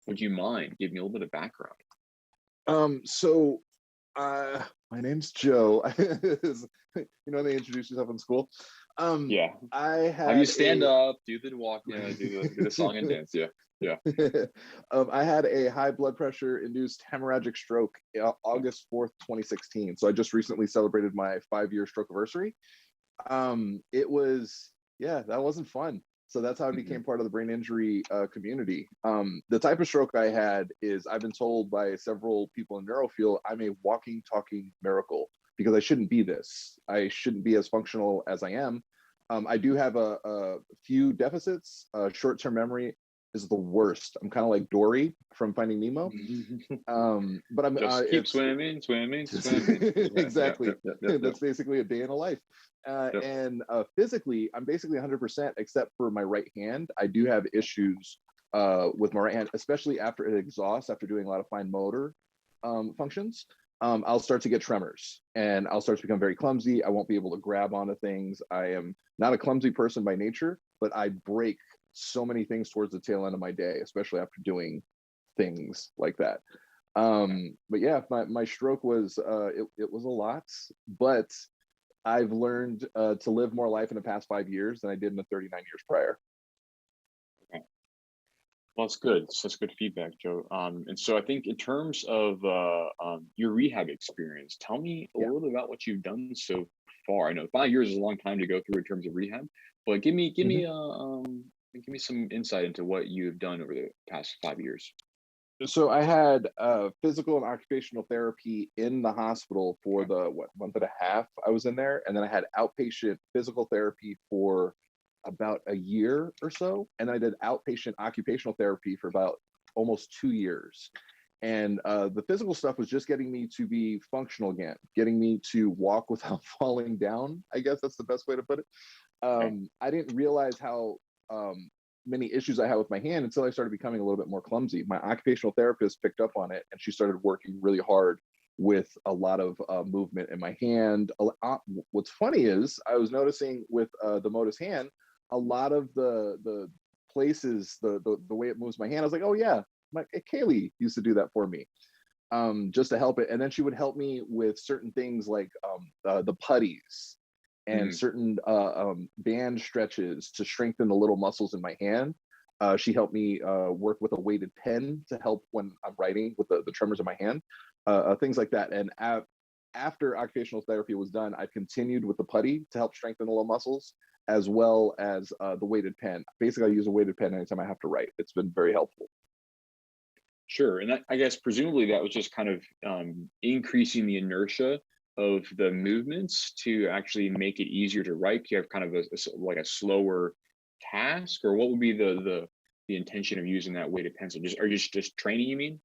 Would you mind giving me a little bit of background? So my name's Joe. They introduce yourself in school. Yeah. I Have you had stand a up, do the walk, do the song and dance. Yeah. Yeah. I had a high blood pressure induced hemorrhagic stroke August 4th, 2016. So I just recently celebrated my 5-year stroke anniversary. It was, yeah, that wasn't fun. So that's how I Hmm. became part of the brain injury community. The type of stroke I had is, I've been told by several people in neurofield, I'm a walking, talking miracle, because I shouldn't be this. I shouldn't be as functional as I am. I do have a few deficits. Short-term memory is the worst. I'm kind of like Dory from Finding Nemo. But I'm Just keep it's swimming, swimming, swimming. Yeah, yeah, exactly. yep, yep, yep, yep, That's basically a day in a life. yep. And physically, I'm basically 100%, except for my right hand. I do have issues with my right hand, especially after it exhausts, after doing a lot of fine motor functions. I'll start to get tremors and I'll start to become very clumsy. I won't be able to grab onto things. I am not a clumsy person by nature, but I break so many things towards the tail end of my day, especially after doing things like that. But yeah, my stroke was it was a lot, but I've learned to live more life in the past 5 years than I did in the 39 years prior. Okay. Well, that's good. That's good feedback, Joe. And so I think in terms of your rehab experience, tell me a Yeah. little bit about what you've done so far. I know 5 years is a long time to go through in terms of rehab, but give me some insight into what you've done over the past 5 years. So I had physical and occupational therapy in the hospital for Okay. the month and a half I was in there, and then I had outpatient physical therapy for about a year or so, and then I did outpatient occupational therapy for about almost 2 years. And the physical stuff was just getting me to be functional again, getting me to walk without falling down. I guess that's the best way to put it. Okay. I didn't realize how many issues I had with my hand until I started becoming a little bit more clumsy. My occupational therapist picked up on it and she started working really hard with a lot of movement in my hand. What's funny is I was noticing with the Motus Hand, a lot of the places, the way it moves my hand, I was like, oh yeah, Kaylee used to do that for me, just to help it. And then she would help me with certain things like the putties and Mhm. certain band stretches to strengthen the little muscles in my hand. She helped me work with a weighted pen to help when I'm writing with the tremors in my hand, things like that. And after occupational therapy was done, I continued with the putty to help strengthen the little muscles, as well as the weighted pen. Basically, I use a weighted pen anytime I have to write. It's been very helpful. Sure. And I guess presumably that was just kind of increasing the inertia of the movements to actually make it easier to write. You have kind of like a slower task, or what would be the intention of using that weighted pencil? Just training, you mean?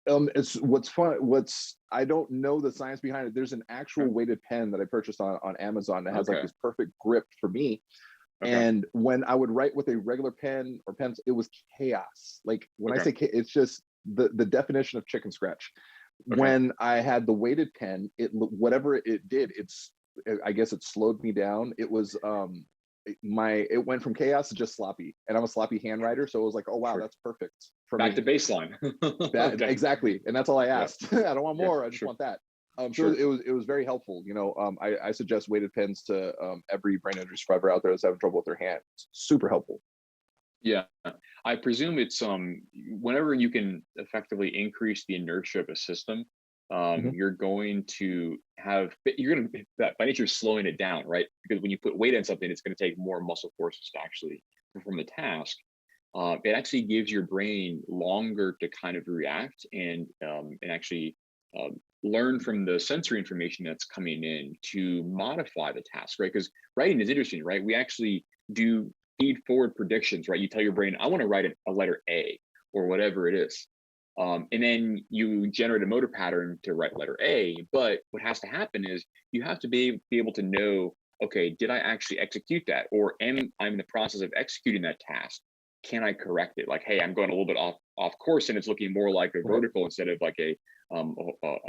It's what's fun. What's I don't know the science behind it. There's an actual Okay. weighted pen that I purchased on Amazon that has like Okay. this perfect grip for me. Okay. And when I would write with a regular pen or pencil, it was chaos. Like when I Okay. say it's just the definition of chicken scratch. Okay. When I had the weighted pen, whatever it did, I guess it slowed me down. It was it went from chaos to just sloppy, and I'm a sloppy handwriter, so it was like, oh wow, Sure. that's perfect for Back me. to baseline. That Okay. exactly, and that's all I Yeah. asked. I don't want Yeah. more. I just Sure. want that. So Sure. it was very helpful. I suggest weighted pens to every brain injury survivor out there that's having trouble with their hands. Super helpful. Yeah, I presume it's whenever you can effectively increase the inertia of a system, Mhm. you're going to that by nature slowing it down, right? Because when you put weight on something, it's going to take more muscle forces to actually perform the task. It actually gives your brain longer to kind of react and actually learn from the sensory information that's coming in to modify the task, right? Because writing is interesting, right? We actually do feed forward predictions, right? You tell your brain, I want to write a letter A or whatever it is. And then you generate a motor pattern to write letter A. But what has to happen is you have to be able to know, okay, did I actually execute that? Or am I in the process of executing that task? Can I correct it? Like, hey, I'm going a little bit off course and it's looking more like a Right. vertical instead of like a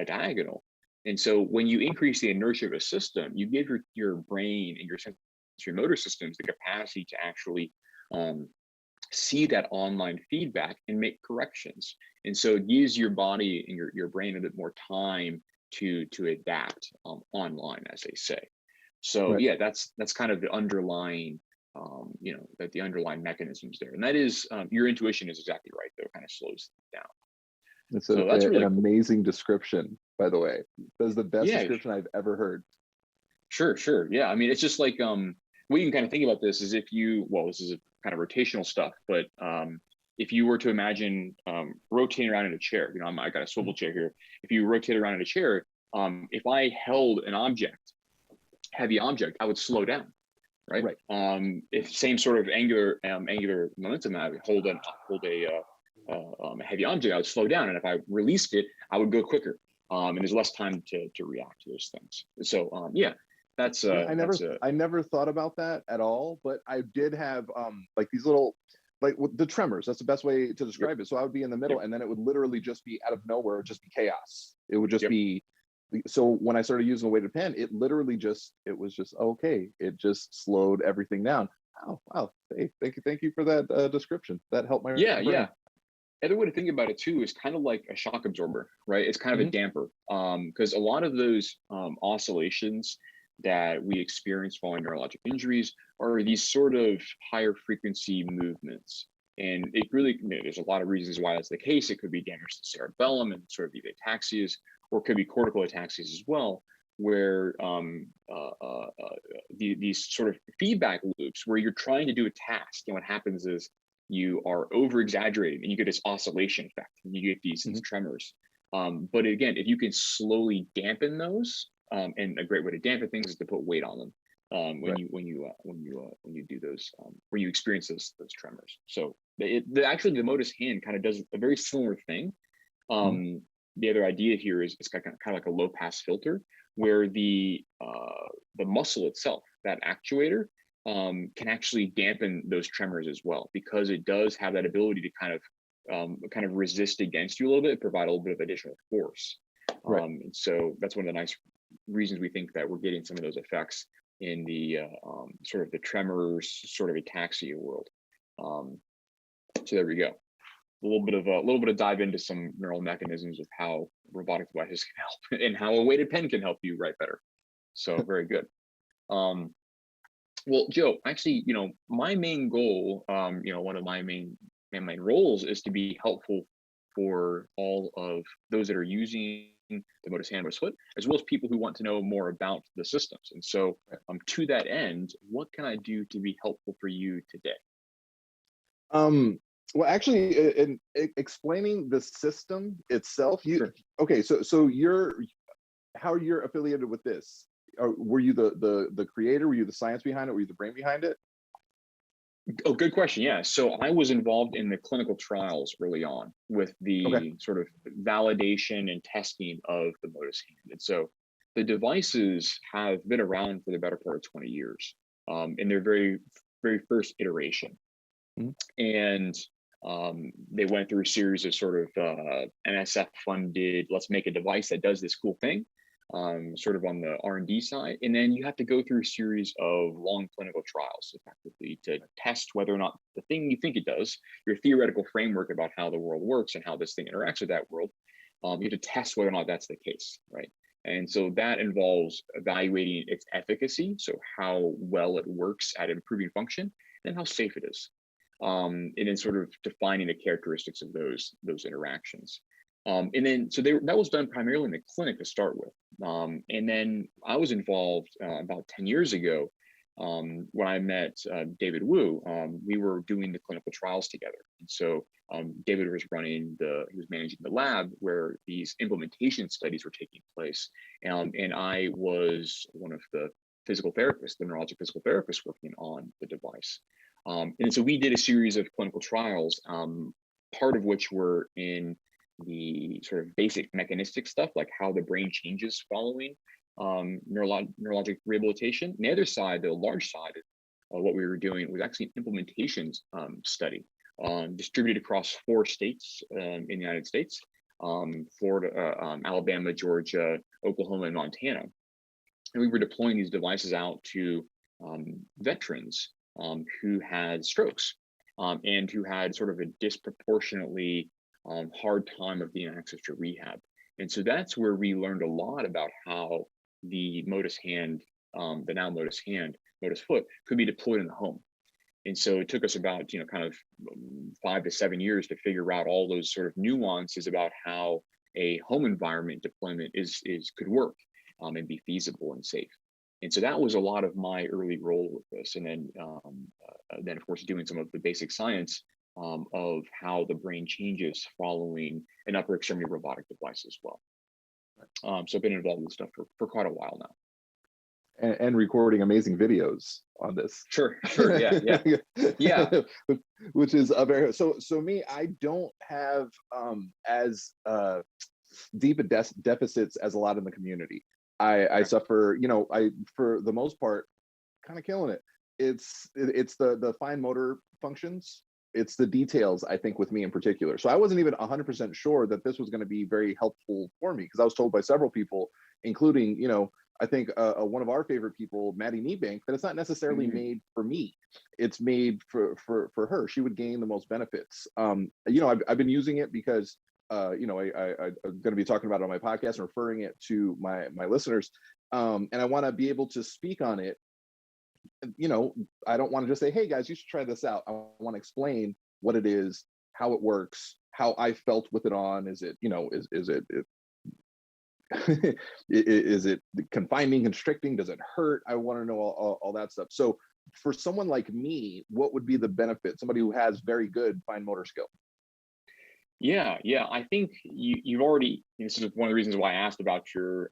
diagonal. And so when you increase the inertia of a system, you give your brain and your sensory motor systems the capacity to actually um, see that online feedback and make corrections. And so it gives your body and your brain a bit more time to adapt online, as they say. So Right. yeah, that's kind of the underlying, that the underlying mechanisms there. And that is, your intuition is exactly right, though. It kind of slows it down. It's So that's an really cool. amazing description, by the way. That's the best Yeah, description I've ever heard. sure. Yeah, I mean, it's just like, what you can kind of think about this is if you, well, this is a kind of rotational stuff, but if you were to imagine rotating around in a chair, I got a swivel chair here. If you rotate around in a chair, if I held an heavy object, I would slow down, right? If same sort of angular momentum, I would hold a heavy object, I would slow down, and if I released it, I would go quicker. And there's less time to react to those things. So yeah, that's I never thought about that at all, but I did have like these little, like the tremors. That's the best way to describe it. So I would be in the middle, and then it would literally just be out of nowhere, just be chaos. It would just be. So when I started using a weighted pen, it literally it was just okay. It just slowed everything down. Oh wow! Hey, thank you for that description. That helped my brain. Yeah. Other way to think about it too is kind of like a shock absorber, right? It's kind of a damper, because a lot of those oscillations that we experience following neurologic injuries are these sort of higher frequency movements. And it really, there's a lot of reasons why that's the case. It could be damage to the cerebellum and sort of the ataxias, or it could be cortical ataxias as well, where these sort of feedback loops where you're trying to do a task, and what happens is you are over exaggerating and you get this oscillation effect and you get these tremors. But again, if you can slowly dampen those, and a great way to dampen things is to put weight on them when you do those, when you experience those tremors. So actually the Motus Hand kind of does a very similar thing. The other idea here is it's kind of like a low pass filter where the muscle itself, that actuator, can actually dampen those tremors as well, because it does have that ability to kind of resist against you a little bit, provide a little bit of additional force. And so that's one of the nice reasons we think that we're getting some of those effects in the sort of the tremors, sort of ataxia world. So there we go. A little bit of dive into some neural mechanisms of how robotic devices can help and how a weighted pen can help you write better. So very good. Well, Joe, actually, my main goal, one of my main roles is to be helpful for all of those that are using the Motus Hand, Motus Foot, as well as people who want to know more about the systems. And so to that end, what can I do to be helpful for you today? Well, actually, in explaining the system itself, okay, so how you're affiliated with this? Were you the creator? Were you the science behind it? Were you the brain behind it? Oh, good question. Yeah. So I was involved in the clinical trials early on with the sort of validation and testing of the Motus Hand. And so the devices have been around for the better part of 20 years in their very, very first iteration. And they went through a series of sort of NSF funded, let's make a device that does this cool thing. Sort of on the R&D side, and then you have to go through a series of long clinical trials effectively to test whether or not the thing you think it does, your theoretical framework about how the world works and how this thing interacts with that world, you have to test whether or not that's the case, right? And so that involves evaluating its efficacy, so how well it works at improving function, and how safe it is, and then sort of defining the characteristics of those interactions. And then, so that was done primarily in the clinic to start with. And then I was involved about 10 years ago when I met David Wu. We were doing the clinical trials together. And so David was he was managing the lab where these implementation studies were taking place. And I was one of the physical therapists, the neurologic physical therapists working on the device. And so we did a series of clinical trials, part of which were in the sort of basic mechanistic stuff, like how the brain changes following neurologic rehabilitation. And the other side, the large side of what we were doing was actually an implementations study distributed across 4 states in the United States, Florida, Alabama, Georgia, Oklahoma, and Montana. And we were deploying these devices out to veterans who had strokes. and who had sort of a disproportionately hard time of getting access to rehab. And so that's where we learned a lot about how the Motus Hand, the now Motus Hand, Motus Foot, could be deployed in the home. And so it took us about, kind of 5 to 7 years to figure out all those sort of nuances about how a home environment deployment could work and be feasible and safe. And so that was a lot of my early role with this. And then of course, doing some of the basic science of how the brain changes following an upper extremity robotic device as well. So I've been involved with stuff for quite a while now. And recording amazing videos on this. Sure, yeah. Which is a very so me. I don't have as deep deficits as a lot in the community. I suffer, for the most part, kind of killing it. It's the fine motor functions. It's the details, I think, with me in particular. So I wasn't even 100% sure that this was going to be very helpful for me, because I was told by several people, including, I think one of our favorite people, Maddie Kneebank, that it's not necessarily made for me. It's made for her. She would gain the most benefits. I've been using it because, I'm going to be talking about it on my podcast and referring it to my listeners. And I want to be able to speak on it. I don't want to just say, hey guys, you should try this out. I want to explain what it is, how it works, how I felt with it on. Is it, is it confining, constricting? Does it hurt? I want to know all that stuff. So for someone like me, what would be the benefit? Somebody who has very good fine motor skill. Yeah. I think you've already, this is one of the reasons why I asked about your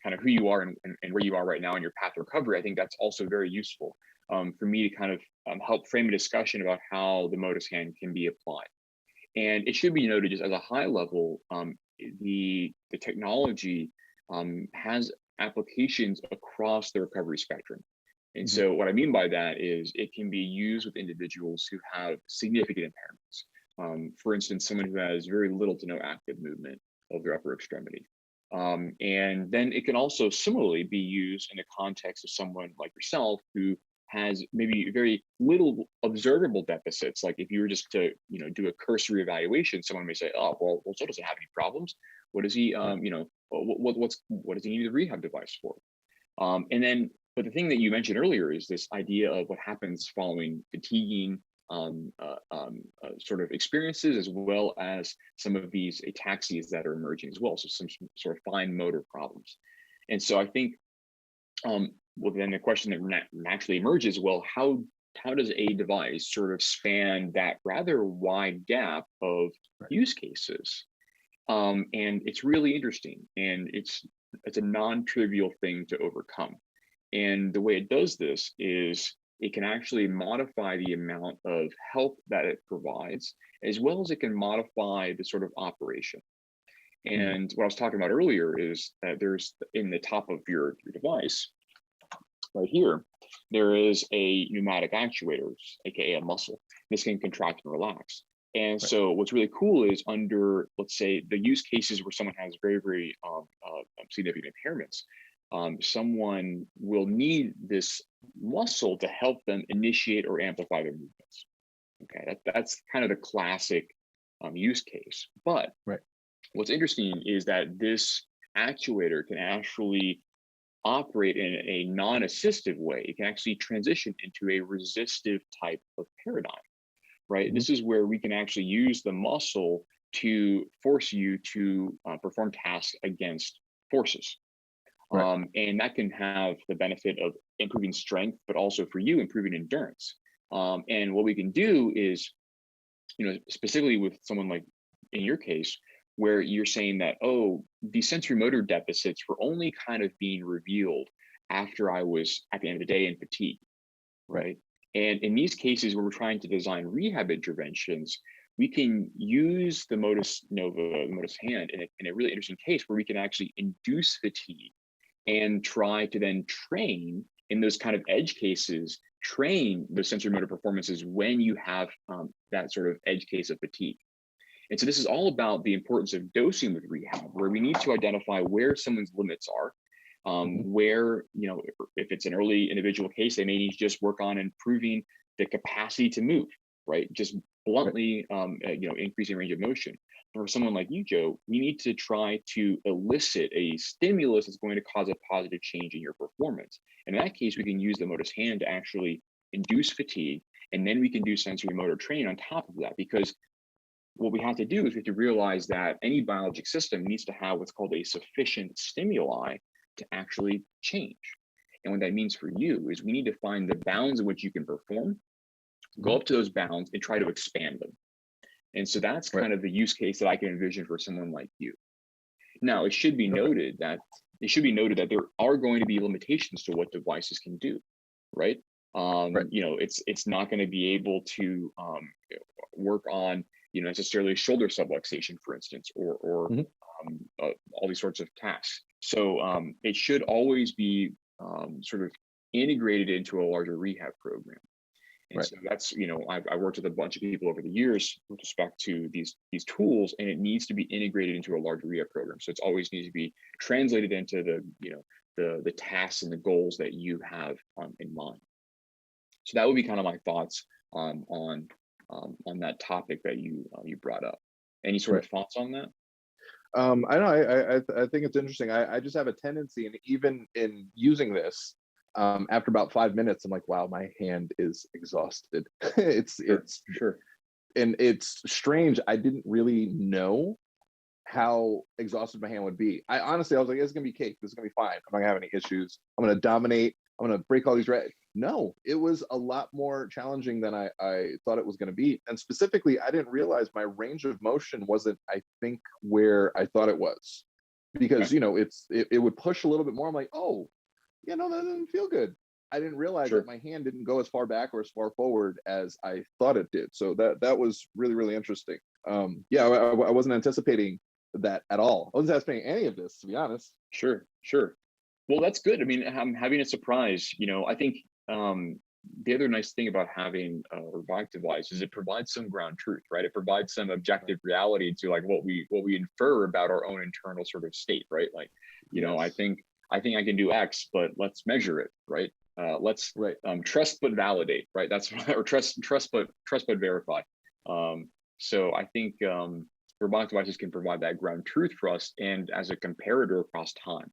kind of who you are and where you are right now in your path to recovery. I think that's also very useful for me to kind of help frame a discussion about how the Motus Hand can be applied. And it should be noted, just as a high level, the technology has applications across the recovery spectrum. And so what I mean by that is it can be used with individuals who have significant impairments. For instance, someone who has very little to no active movement of their upper extremity. And then it can also similarly be used in the context of someone like yourself who has maybe very little observable deficits. Like if you were just to, do a cursory evaluation, someone may say, oh, well, Joe doesn't have any problems. What does he, what does he need a rehab device for? But the thing that you mentioned earlier is this idea of what happens following fatiguing sort of experiences, as well as some of these ataxias that are emerging as well. So some sort of fine motor problems. And so I think, well, then the question that naturally emerges, well, how does a device sort of span that rather wide gap of use cases? And it's really interesting, and it's a non-trivial thing to overcome. And the way it does this is it can actually modify the amount of help that it provides, as well as it can modify the sort of operation. And what I was talking about earlier is that there's in the top of your device, right here, there is a pneumatic actuator, aka a muscle. This can contract and relax. And so what's really cool is under, let's say, the use cases where someone has very, very significant impairments, someone will need this muscle to help them initiate or amplify their movements. Okay, that's kind of the classic use case. But what's interesting is that this actuator can actually operate in a non-assistive way. It can actually transition into a resistive type of paradigm, right? This is where we can actually use the muscle to force you to perform tasks against forces. And that can have the benefit of improving strength, but also for you, improving endurance. And what we can do is, specifically with someone like in your case, where you're saying that, oh, the sensory motor deficits were only kind of being revealed after I was at the end of the day in fatigue, right? And in these cases where we're trying to design rehab interventions, we can use the Motus Nova, the Motus Hand in a really interesting case where we can actually induce fatigue and try to then train in those kind of edge cases, train the sensory motor performances when you have that sort of edge case of fatigue. And so this is all about the importance of dosing with rehab, where we need to identify where someone's limits are, where, if it's an early individual case, they may need to just work on improving the capacity to move, right? Just bluntly, increasing range of motion. For someone like you, Joe, we need to try to elicit a stimulus that's going to cause a positive change in your performance. And in that case, we can use the Motus Hand to actually induce fatigue, and then we can do sensory motor training on top of that. Because what we have to do is we have to realize that any biologic system needs to have what's called a sufficient stimuli to actually change. And what that means for you is we need to find the bounds in which you can perform, go up to those bounds and try to expand them. And so that's kind of the use case that I can envision for someone like you. Now, it should be noted that there are going to be limitations to what devices can do, right? It's not going to be able to work on, necessarily shoulder subluxation, for instance, or all these sorts of tasks. So it should always be sort of integrated into a larger rehab program. And so that's, I worked with a bunch of people over the years with respect to these tools, and it needs to be integrated into a larger rehab program. So it's always needs to be translated into the tasks and the goals that you have in mind. So that would be kind of my thoughts on that topic that you brought up. Any sort of thoughts on that? I know. I think it's interesting. I just have a tendency, and even in using this, after about 5 minutes, I'm like, wow, my hand is exhausted. It's sure. And it's strange. I didn't really know how exhausted my hand would be. I was like, it's gonna be cake. This is gonna be fine. I'm not gonna have any issues. I'm gonna dominate. I'm gonna break all these No, it was a lot more challenging than I thought it was gonna be. And specifically, I didn't realize my range of motion wasn't, I think, where I thought it was. Because it would push a little bit more. I'm like, oh, that doesn't feel good. I didn't realize that my hand didn't go as far back or as far forward as I thought it did. So that was really, really interesting. I wasn't anticipating that at all. I wasn't anticipating any of this, to be honest. Sure. Well, that's good. I mean, having a surprise, I think the other nice thing about having a robotic device is it provides some ground truth, right? It provides some objective reality to like what we infer about our own internal sort of state, right? Like, I think I can do X, but let's measure it, right? Let's trust but validate, right? That's or trust but verify. So I think robotic devices can provide that ground truth for us and as a comparator across time.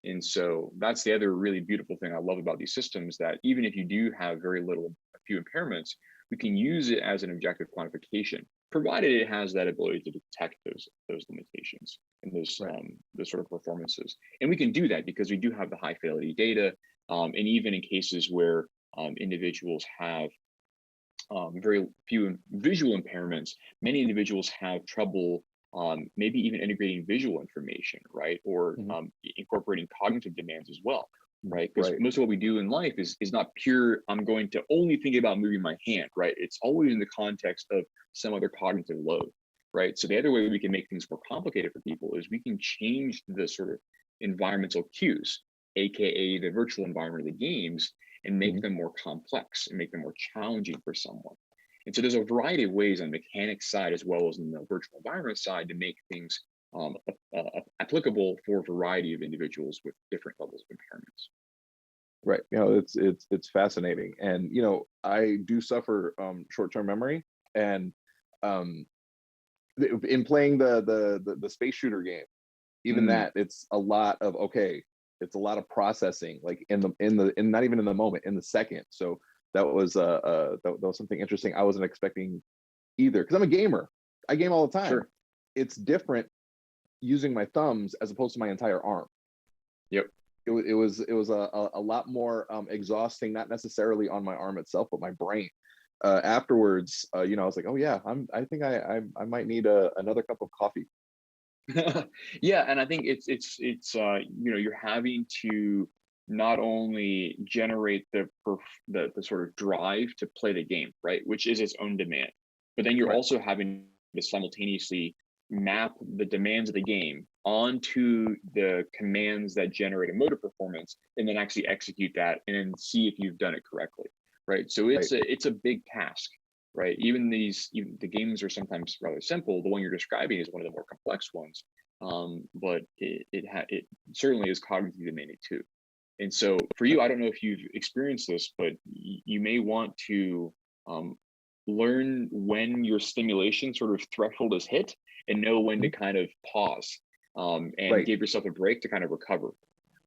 And so that's the other really beautiful thing I love about these systems, that even if you do have a few impairments, we can use it as an objective quantification, provided it has that ability to detect those limitations and those sort of performances. And we can do that because we do have the high fidelity data. And even in cases where individuals have very few visual impairments, many individuals have trouble maybe even integrating visual information, right? Or incorporating cognitive demands as well, right? Because most of what we do in life is not pure, I'm going to only think about moving my hand, right? It's always in the context of some other cognitive load, right? So the other way we can make things more complicated for people is we can change the sort of environmental cues, AKA the virtual environment of the games, and make them more complex and make them more challenging for someone. And so there's a variety of ways on the mechanics side as well as in the virtual environment side to make things applicable for a variety of individuals with different levels of impairments. Right. It's fascinating. And, I do suffer short-term memory, and in playing the space shooter game, even that, it's a lot of, it's a lot of processing, like in not even in the moment, in the second. So that was something interesting I wasn't expecting either, because I'm a gamer. I game all the time. Sure. It's different using my thumbs as opposed to my entire arm. Yep. It was a lot more exhausting, not necessarily on my arm itself, but my brain. Afterwards, I was like, oh yeah, I think I might need another cup of coffee. Yeah, and I think it's you're having to not only generate the sort of drive to play the game, right, which is its own demand, but then you're also having to simultaneously map the demands of the game onto the commands that generate a motor performance, and then actually execute that and then see if you've done it correctly, right? So it's a big task, right? Even the games are sometimes rather simple. The one you're describing is one of the more complex ones, but it certainly is cognitively demanding too. And so for you, I don't know if you've experienced this, but you may want to learn when your stimulation sort of threshold is hit and know when to kind of pause, and Right. give yourself a break to kind of recover.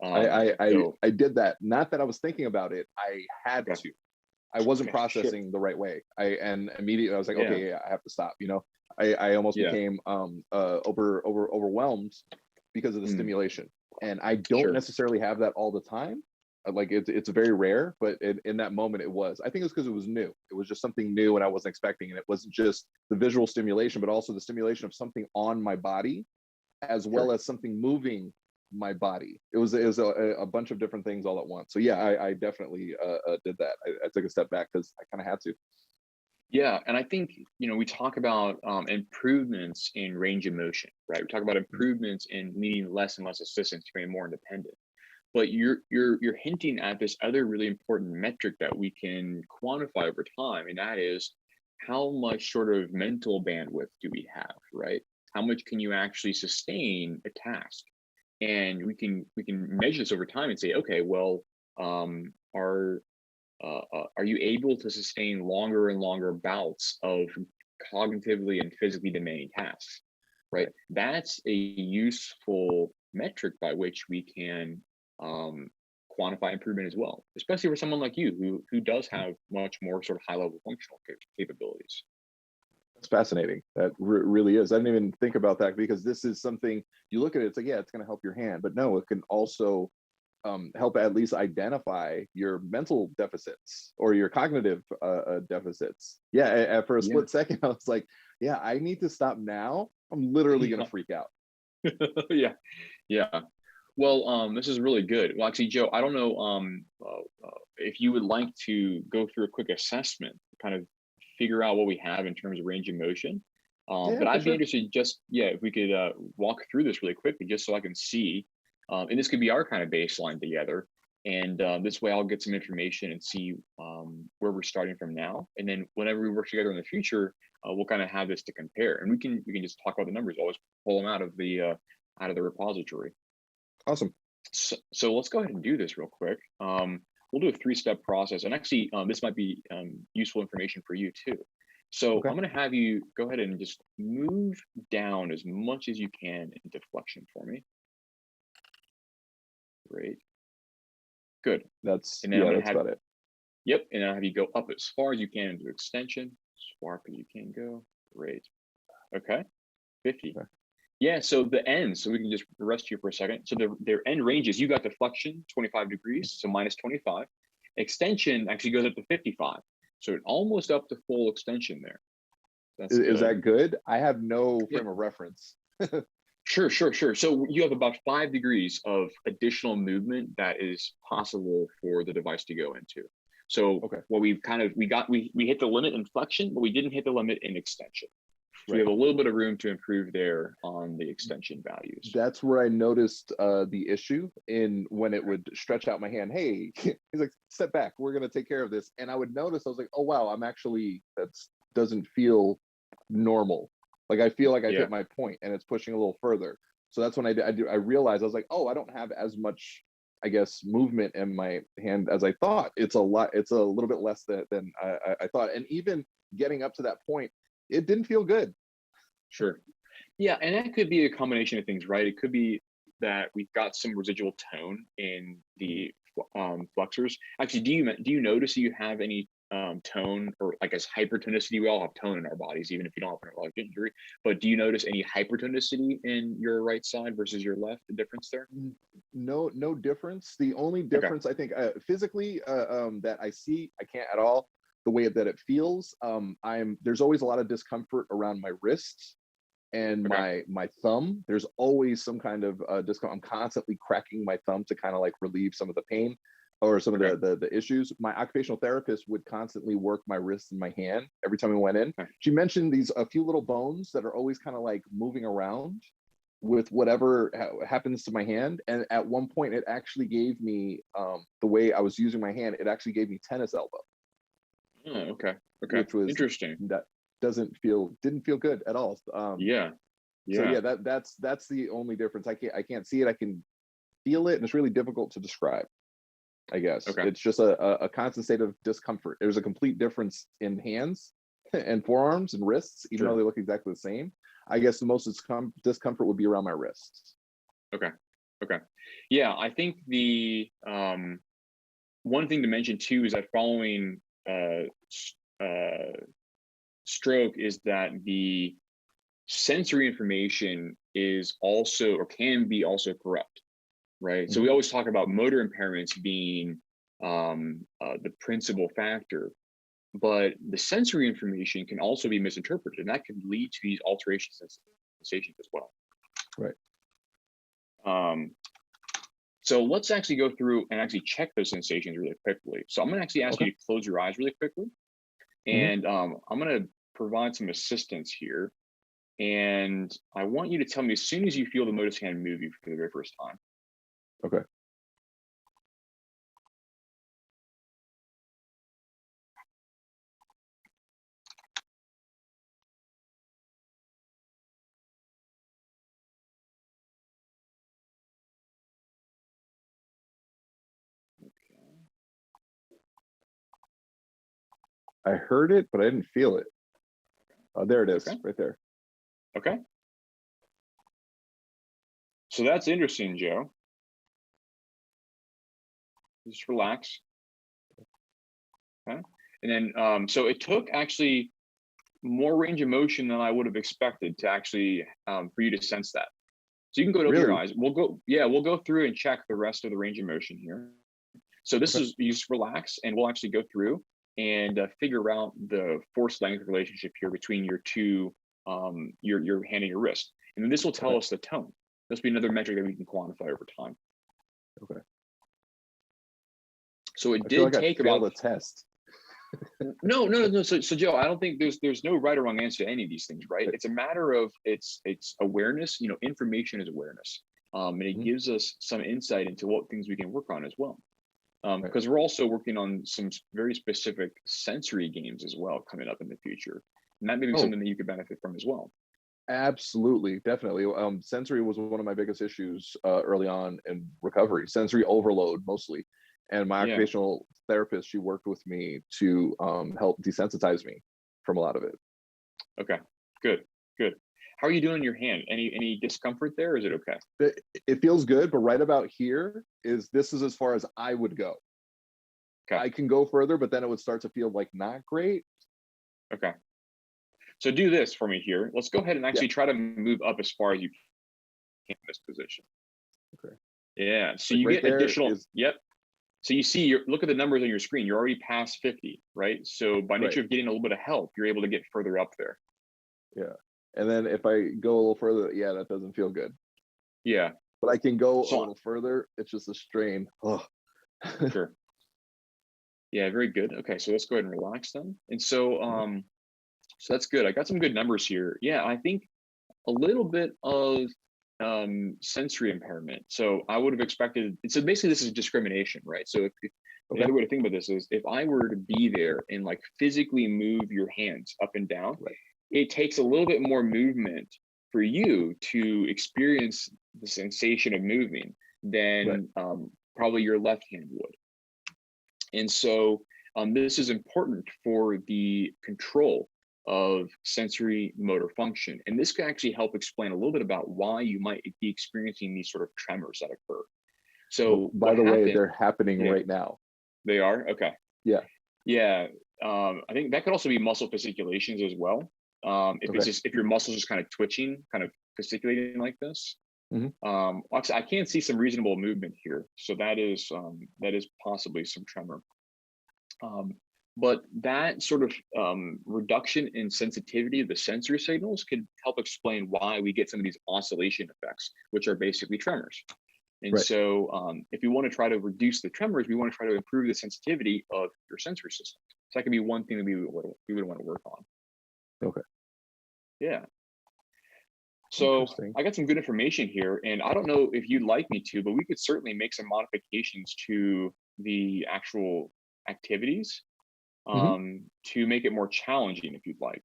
I did that. Not that I was thinking about it. I had Okay. to. I wasn't Okay, sure. processing the right way. And immediately I was like, Yeah. okay, yeah, I have to stop. I almost Yeah. became overwhelmed because of the stimulation. And I don't Sure. necessarily have that all the time. Like it's very rare, but in that moment it was. I think it's because it was new. It was just something new and I wasn't expecting. And it wasn't just the visual stimulation, but also the stimulation of something on my body, as well Sure. as something moving my body. It was a bunch of different things all at once. So yeah, I definitely did that. I took a step back because I kind of had to. Yeah, and I think, we talk about improvements in range of motion, right? We talk about improvements in needing less and less assistance, becoming more independent. But you're hinting at this other really important metric that we can quantify over time, and that is how much sort of mental bandwidth do we have, right? How much can you actually sustain a task? And we can measure this over time and say, okay, well, are you able to sustain longer and longer bouts of cognitively and physically demanding tasks, right? That's a useful metric by which we can quantify improvement as well, especially for someone like you who does have much more sort of high level functional capabilities. It's fascinating. That really is. I didn't even think about that because this is something you look at it. It's like, yeah, it's going to help your hand, but no, it can also help at least identify your mental deficits or your cognitive deficits. Yeah, for a split second, I was like, yeah, I need to stop now. I'm literally going to freak out. Yeah. Well, this is really good. Well, actually, Joe, I don't know if you would like to go through a quick assessment, kind of figure out what we have in terms of range of motion. But I'd be interested if we could walk through this really quickly, just so I can see. And this could be our kind of baseline together. And this way I'll get some information and see where we're starting from now. And then whenever we work together in the future, we'll kind of have this to compare. And we can just talk about the numbers, always pull them out of the repository. Awesome. So let's go ahead and do this real quick. We'll do a 3-step process. And actually, this might be useful information for you too. So I'm going to have you go ahead and just move down as much as you can into flexion for me. Great. Good. That's about it. Yep. And I'll have you go up as far as you can into extension. As far as you can go. Great. Okay. 50. Okay. Yeah. So the ends, so we can just rest here for a second. So their end ranges, you got the flexion 25 degrees, so minus 25. Extension actually goes up to 55. So almost up to full extension there. Is that good? I have no frame of reference. Sure. So you have about 5 degrees of additional movement that is possible for the device to go into. So what we've we hit the limit in flexion, but we didn't hit the limit in extension. So we have a little bit of room to improve there on the extension values. That's where I noticed the issue in when it would stretch out my hand. Hey, he's like, step back, we're going to take care of this. And I would notice, I was like, oh, wow, that doesn't feel normal. Like I feel like I hit my point and it's pushing a little further. So that's when I realized, I was like, oh, I don't have as much, I guess, movement in my hand as I thought. It's a little bit less than I thought. And even getting up to that point, it didn't feel good. Sure. Yeah, and that could be a combination of things, right? It could be that we've got some residual tone in the flexors. Actually, do you notice that you have any tone, or like as hypertonicity? We all have tone in our bodies, even if you don't have a neurologic injury. But do you notice any hypertonicity in your right side versus your left? The difference there? No difference. The only difference I think physically that I see, I can't at all. The way that it feels, there's always a lot of discomfort around my wrists and my thumb. There's always some kind of discomfort. I'm constantly cracking my thumb to kind of like relieve some of the pain or some of the issues. My occupational therapist would constantly work my wrist and my hand every time we went in. She mentioned a few little bones that are always kind of like moving around with whatever happens to my hand. And at one point, it actually gave me the way I was using my hand. It actually gave me tennis elbow. Oh, okay. Which was interesting. That didn't feel good at all. So that's the only difference. I can't see it. I can feel it, and it's really difficult to describe. I guess. Okay. It's just a constant state of discomfort. There's a complete difference in hands and forearms and wrists, even though they look exactly the same. I guess the most discomfort would be around my wrists. Okay. Okay. Yeah, I think the one thing to mention too is that following stroke is that the sensory information is also, or can be also corrupt, right? So we always talk about motor impairments being the principal factor, but the sensory information can also be misinterpreted, and that can lead to these alterations in sensations as well. Right. So let's actually go through and actually check those sensations really quickly. So I'm going to actually ask you to close your eyes really quickly, and I'm going to provide some assistance here. And I want you to tell me as soon as you feel the Motus Hand move you for the very first time. Okay. I heard it, but I didn't feel it. Oh, there it is, right there. Okay. So that's interesting, Joe. Just relax. Okay. And then, so it took actually more range of motion than I would have expected to actually, for you to sense that. So you can go to open your eyes. We'll go through and check the rest of the range of motion here. So this is, you just relax, and we'll actually go through and figure out the force length relationship here between your two, your hand and your wrist. And then this will tell us the tone. This will be another metric that we can quantify over time. Okay. So it did take about the test. No. So Joe, I don't think there's no right or wrong answer to any of these things, right? It's a matter of it's awareness. You know, information is awareness, and it gives us some insight into what things we can work on as well. Because we're also working on some very specific sensory games as well coming up in the future, and that may be something that you could benefit from as well. Absolutely, definitely. Sensory was one of my biggest issues early on in recovery. Sensory overload mostly, and my occupational therapist, she worked with me to help desensitize me from a lot of it. Okay, good. How are you doing in your hand? Any discomfort there? Or is it okay? It feels good, but right about here this is as far as I would go. Okay. I can go further, but then it would start to feel like not great. Okay. So do this for me here. Let's go ahead and actually try to move up as far as you can in this position. Okay. Yeah. So you get additional. Yep. So you see, look at the numbers on your screen. You're already past 50, right? So by nature of getting a little bit of help, you're able to get further up there. Yeah. And then if I go a little further, that doesn't feel good. Yeah. But I can go a little further. It's just a strain. Oh. Sure. Yeah, very good. Okay, so let's go ahead and relax then. And so, so that's good. I got some good numbers here. Yeah, I think a little bit of sensory impairment. So I would have expected, so basically this is discrimination, right? So if the other way to think about this is if I were to be there and like physically move your hands up and down, it takes a little bit more movement for you to experience the sensation of moving than probably your left hand would. And so this is important for the control of sensory motor function. And this can actually help explain a little bit about why you might be experiencing these sort of tremors that occur. So by the way, they're happening right now. They are? Okay. Yeah. Yeah. I think that could also be muscle fasciculations as well. If it's just, if your muscles just kind of twitching, kind of fasciculating like this. Actually, I can see some reasonable movement here. So that is possibly some tremor. But that sort of reduction in sensitivity of the sensory signals could help explain why we get some of these oscillation effects, which are basically tremors. And so if you want to try to reduce the tremors, we want to try to improve the sensitivity of your sensory system. So that could be one thing that we would want to work on. Okay. Yeah. So I got some good information here, and I don't know if you'd like me to, but we could certainly make some modifications to the actual activities to make it more challenging if you'd like.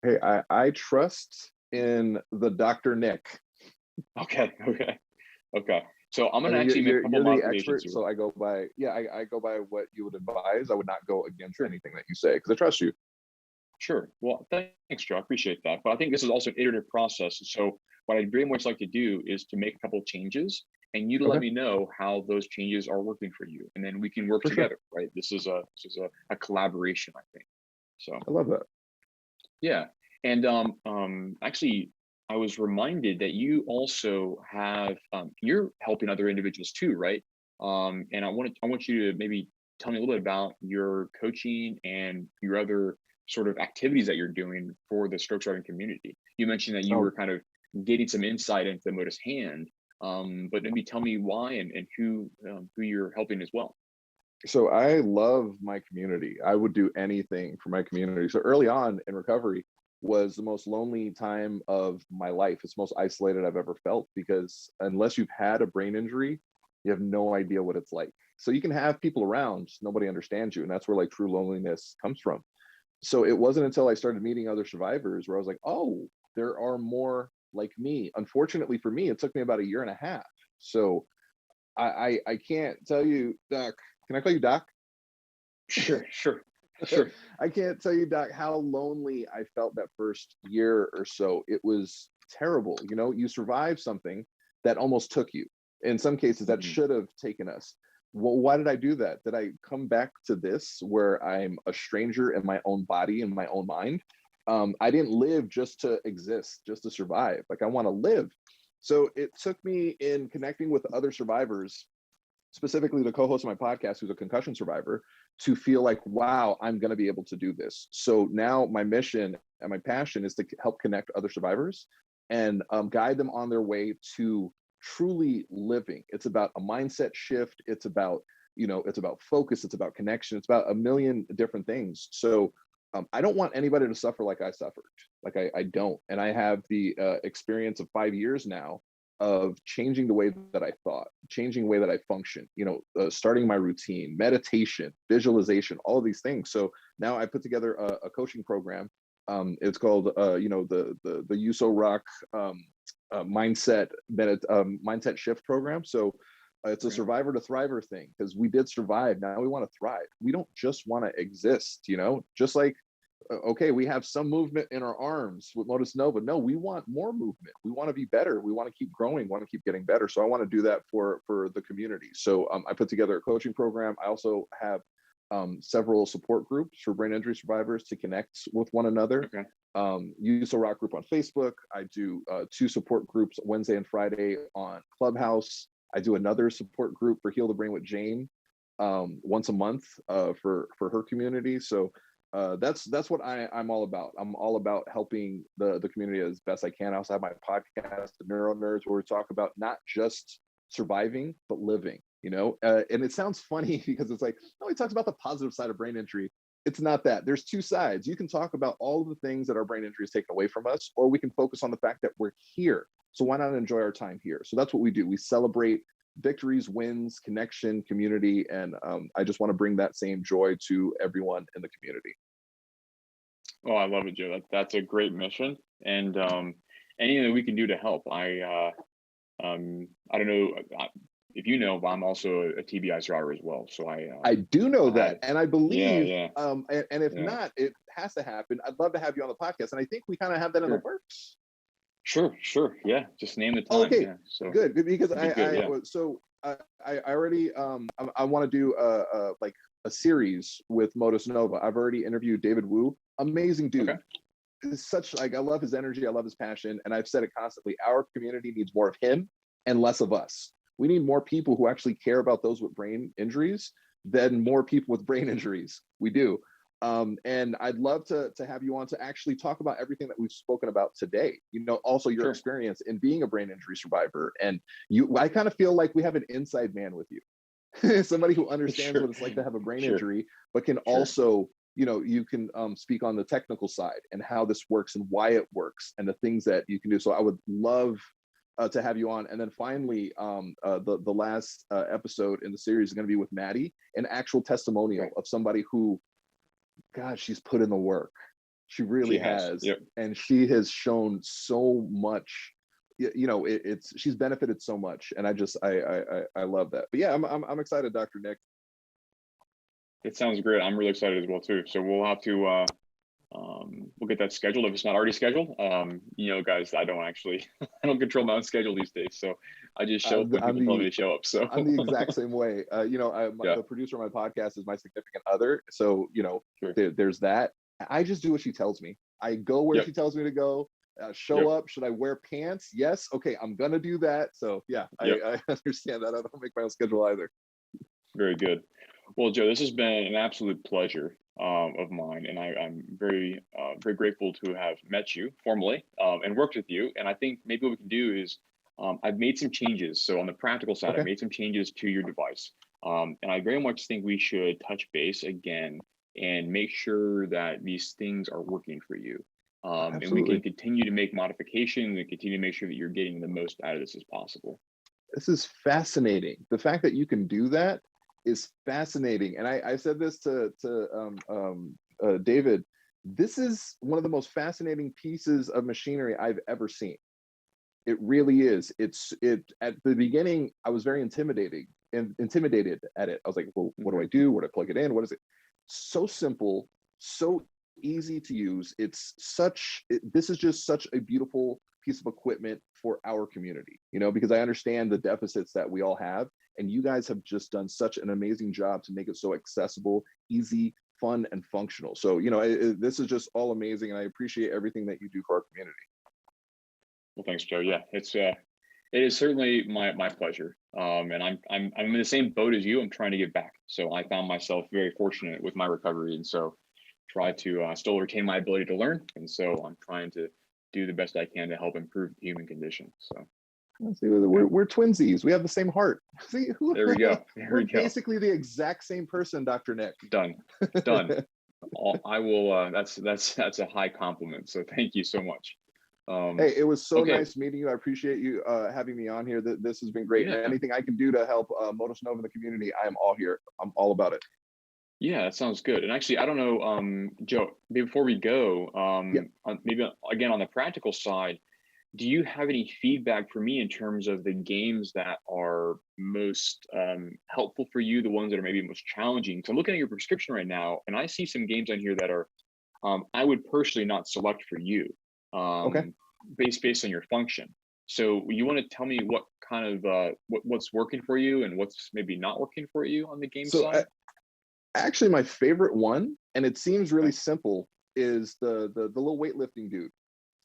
Hey, I trust in the Dr. Nick. Okay. So I'm I gonna mean, actually make a couple you're the modifications expert, here. so I go by, yeah, I go by what you would advise. I would not go against anything that you say because I trust you. Sure. Well, thanks, Joe. I appreciate that. But I think this is also an iterative process. So what I'd very much like to do is to make a couple of changes and you to let Okay, me know how those changes are working for you. And then we can work for sure. together, right? This is a collaboration, I think. So I love that. yeah. And actually I was reminded that you also have you're helping other individuals too, right? And I want you to maybe tell me a little bit about your coaching and your other sort of activities that you're doing for the stroke driving community. You mentioned that you Oh, were kind of getting some insight into the Motus Hand, but maybe tell me why and who you're helping as well. so I love my community. I would do anything for my community. So early on in recovery was the most lonely time of my life. It's the most isolated I've ever felt because unless you've had a brain injury, you have no idea what it's like. So you can have people around, just nobody understands you. And that's where like true loneliness comes from. So it wasn't until I started meeting other survivors where I was like, oh, there are more like me. Unfortunately for me, it took me about a year and a half. So I can't tell you, Doc. Can I call you Doc? Sure, sure, sure. I can't tell you, Doc, how lonely I felt that first year or so. It was terrible. You know, you survive something that almost took you. In some cases, that Mhm. should have taken us. Well, why did I do that? Did I come back to this where I'm a stranger in my own body and my own mind? I didn't live just to exist, just to survive. Like I want to live. So it took me in connecting with other survivors, specifically the co-host of my podcast, who's a concussion survivor, to feel like, wow, I'm going to be able to do this. So now my mission and my passion is to help connect other survivors and guide them on their way to truly living. It's about a mindset shift. It's about, you know, it's about focus. It's about connection. It's about a million different things. So I don't want anybody to suffer like I suffered. Like I don't. And I have the experience of 5 years now of changing the way that I thought, changing the way that I function, you know, starting my routine, meditation, visualization, all of these things. So now I put together a coaching program. It's called, you know, the USO Rock mindset shift program. So it's a Okay. survivor to thriver thing because we did survive. Now we want to thrive. We don't just want to exist, you know, just like okay, we have some movement in our arms with Motus Nova. No, we want more movement. We want to be better. We want to keep growing, want to keep getting better. So I want to do that for the community. So I put together a coaching program. I also have several support groups for brain injury survivors to connect with one another. Okay. Use a rock group on Facebook. I do 2 support groups Wednesday and Friday on Clubhouse. I do another support group for Heal the Brain with Jane once a month for her community. So that's what I'm all about. I'm all about helping the community as best I can. I also have my podcast, the NeuroNerds, where we talk about not just surviving but living. You know, and it sounds funny because it's like, oh, he talks about the positive side of brain injury. It's not that. There's 2 sides. You can talk about all of the things that our brain injury has taken away from us, or we can focus on the fact that we're here. So why not enjoy our time here? So that's what we do. We celebrate victories, wins, connection, community, and I just want to bring that same joy to everyone in the community. Oh, I love it, Joe. That's a great mission, and anything that we can do to help. I don't know if you know, but I'm also a TBI survivor as well. So I do know I that, have, and I yeah, believe, yeah, and if yeah, not, it has to happen. I'd love to have you on the podcast, and I think we kind of have that in the sure, works. sure, yeah. Just name the time, Okay, yeah. So good, because it'd be good, I yeah. so I already I want to do like a series with Motus Nova. I've already interviewed David Wu, amazing Okay, dude. It's such like I love his energy, I love his passion, and I've said it constantly. Our community needs more of him and less of us. We need more people who actually care about those with brain injuries than more people with brain injuries. We do. And I'd love to have you on to actually talk about everything that we've spoken about today. You know, also your sure, experience in being a brain injury survivor. And you, I kind of feel like we have an inside man with you, somebody who understands sure, what it's like to have a brain sure, injury, but can sure. also, you know, you can speak on the technical side and how this works and why it works and the things that you can do. So I would love to have you on. And then finally, the last episode in the series is going to be with Maddie, an actual testimonial Okay. of somebody who, God, she's put in the work. She She really has. has. Yep. And she has shown so much she's benefited so much, and I love that. But yeah, I'm excited, Dr. Nick. It sounds great. I'm really excited as well too. So we'll have to we'll get that scheduled if it's not already scheduled. Guys, I don't control my own schedule these days, so I just show up when people tell me to show up. So I'm the exact same way. The producer of my podcast is my significant other, so Sure. there's that. I just do what she tells me. I go where she tells me to go. Show up. Should I wear pants? Yes. Okay, I'm gonna do that. So yeah, I understand that. I don't make my own schedule either. Very good. Well, Joe, this has been an absolute pleasure of mine, and I'm very grateful to have met you formally and worked with you. And I think maybe what we can do is I've made some changes. So on the practical side, I made some changes to your device, and I very much think we should touch base again and make sure that these things are working for you. And we can continue to make modifications and continue to make sure that you're getting the most out of this as possible. This is fascinating. The fact that you can do that is fascinating. And I said this to David, this is one of the most fascinating pieces of machinery I've ever seen. It really is. At the beginning, I was very intimidated at it. I was like, well, what do I do? Where do I plug it in? What is it? So simple, so easy to use. This is just such a beautiful piece of equipment for our community, because I understand the deficits that we all have, and you guys have just done such an amazing job to make it so accessible, easy, fun, and functional. So, this is just all amazing, and I appreciate everything that you do for our community. Well, thanks, Joe. Yeah, it is certainly my pleasure. And I'm in the same boat as you. I'm trying to give back. So I found myself very fortunate with my recovery, and so try to still retain my ability to learn. And so I'm trying to do the best I can to help improve the human condition. So see, we're twinsies. We have the same heart. See, there we go. We're basically the exact same person, Dr. Nick. Done. I will. That's a high compliment. So thank you so much. Hey, it was so nice meeting you. I appreciate you having me on here. This has been great. Yeah. Anything I can do to help Motus Nova in the community, I am all here. I'm all about it. Yeah, that sounds good. And actually, I don't know, Joe, before we go, maybe again on the practical side, do you have any feedback for me in terms of the games that are most helpful for you, the ones that are maybe most challenging? So I'm looking at your prescription right now, and I see some games on here that are, I would personally not select for you, based on your function. So you want to tell me what kind of, what's working for you and what's maybe not working for you on the game side? Actually, my favorite one, and it seems really simple, is the little weightlifting dude,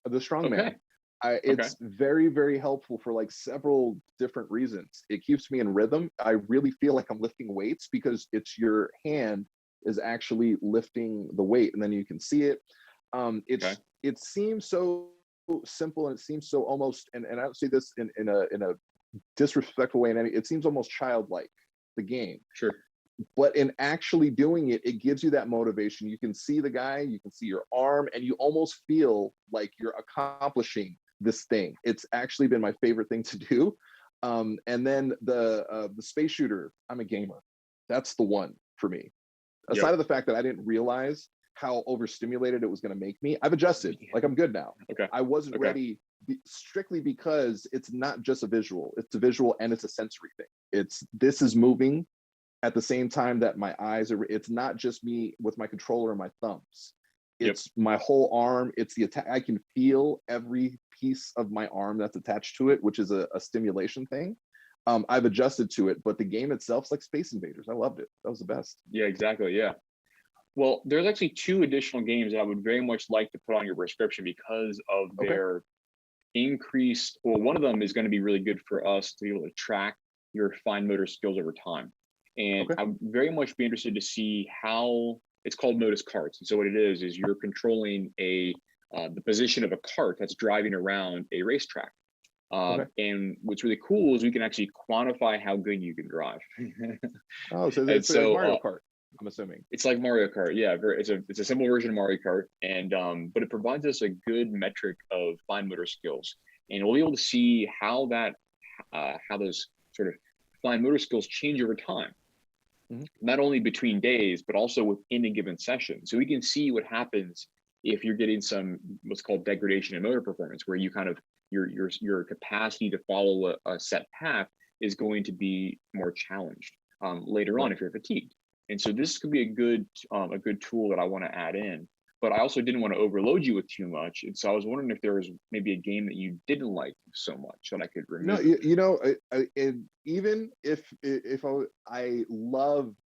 the strongman. It's very, very helpful for like several different reasons. It keeps me in rhythm. I really feel like I'm lifting weights because it's your hand is actually lifting the weight, and then you can see it. It seems so simple, and it seems so almost, and I don't see this in a disrespectful way, and it seems almost childlike, the game. Sure. But in actually doing it, it gives you that motivation. You can see the guy, you can see your arm, and you almost feel like you're accomplishing this thing. It's actually been my favorite thing to do. And then the space shooter, I'm a gamer. That's the one for me. Aside of the fact that I didn't realize how overstimulated it was going to make me, I've adjusted. Like, I'm good now. I wasn't ready strictly because it's not just a visual. It's a visual and it's a sensory thing. This is moving at the same time that my eyes are. It's not just me with my controller and my thumbs. It's my whole arm. It's the attack. I can feel every piece of my arm that's attached to it, which is a stimulation thing. I've adjusted to it, but the game itself's like Space Invaders. I loved it. That was the best. Yeah, exactly. Yeah. Well, there's actually 2 additional games that I would very much like to put on your prescription because of their increased. Well, one of them is going to be really good for us to be able to track your fine motor skills over time. And I'd very much be interested to see how it's called Modus carts. And so what it is you're controlling the position of a cart that's driving around a racetrack. And what's really cool is we can actually quantify how good you can drive. So it's like Mario Kart, I'm assuming. It's like Mario Kart. Yeah, it's a simple version of Mario Kart. And but it provides us a good metric of fine motor skills. And we'll be able to see how those sort of fine motor skills change over time. Not only between days, but also within a given session. So we can see what happens if you're getting some what's called degradation in motor performance, where you kind of your capacity to follow a set path is going to be more challenged later on if you're fatigued. And so this could be a good tool that I want to add in. But I also didn't want to overload you with too much. And so I was wondering if there was maybe a game that you didn't like so much that I could remove. No, you know, and even if I loved,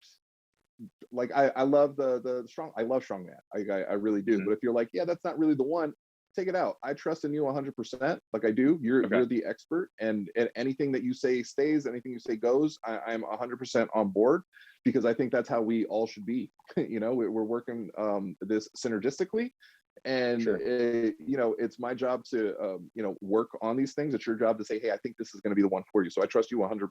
like I love the strong, I love strongman. I really do. But if you're like, yeah, that's not really the one, take it out. I trust in you 100%. Like I do. You're the expert, and anything that you say stays, anything you say goes. I'm 100% on board, because I think that's how we all should be. You know, we're working this synergistically, and you know, it's my job to you know, work on these things. It's your job to say, hey, I think this is going to be the one for you. So I trust you 100%.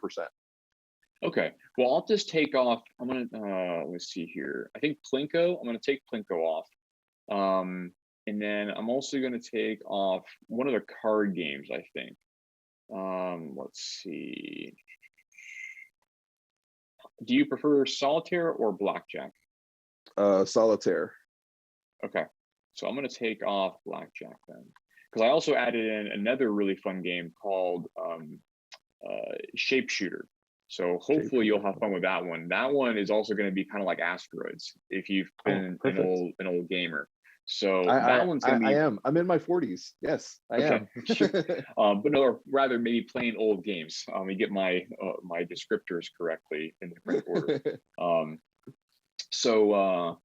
Okay, well, I'll just take off. I'm gonna let's see here. I think Plinko. I'm gonna take Plinko off, and then I'm also gonna take off one of the card games. I think. Let's see. Do you prefer solitaire or blackjack? Solitaire. Okay, so I'm gonna take off blackjack then, because I also added in another really fun game called Shapeshooter. So hopefully you'll have fun with that one. That one is also going to be kind of like asteroids if you've been an old gamer. So that one's going to be. I'm in my 40s. Yes, I am. But no, or rather maybe playing old games. You get my my descriptors correctly in the correct order. So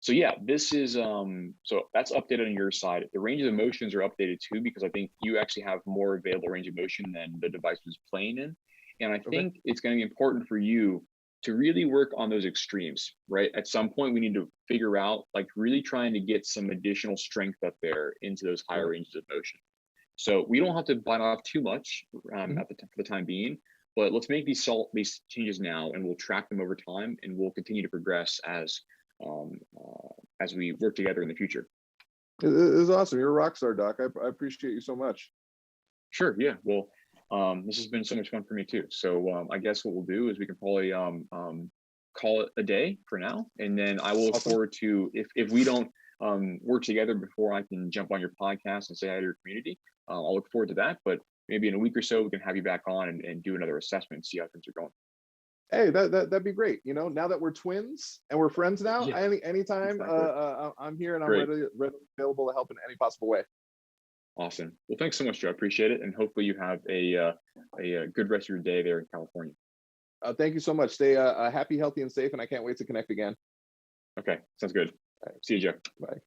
yeah, this is so that's updated on your side. The range of motions are updated too, because I think you actually have more available range of motion than the device was playing in. And I think it's going to be important for you to really work on those extremes, right? At some point, we need to figure out, like, really trying to get some additional strength up there into those higher ranges of motion. So we don't have to bite off too much for the time being, but let's make these changes now, and we'll track them over time, and we'll continue to progress as we work together in the future. It is awesome. You're a rock star, Doc. I appreciate you so much. Sure. Yeah. Well, this has been so much fun for me too. So I guess what we'll do is we can probably call it a day for now, and then I will look forward to, if we don't work together before I can jump on your podcast and say hi to your community, I'll look forward to that. But maybe in a week or so we can have you back on and do another assessment, see how things are going. Hey, that'd be great. You know, now that we're twins and we're friends now, anytime I'm here, and I'm ready, available to help in any possible way. Awesome. Well, thanks so much, Joe. I appreciate it. And hopefully you have a good rest of your day there in California. Thank you so much. Stay happy, healthy, and safe. And I can't wait to connect again. Okay. Sounds good. All right. See you, Joe. Bye.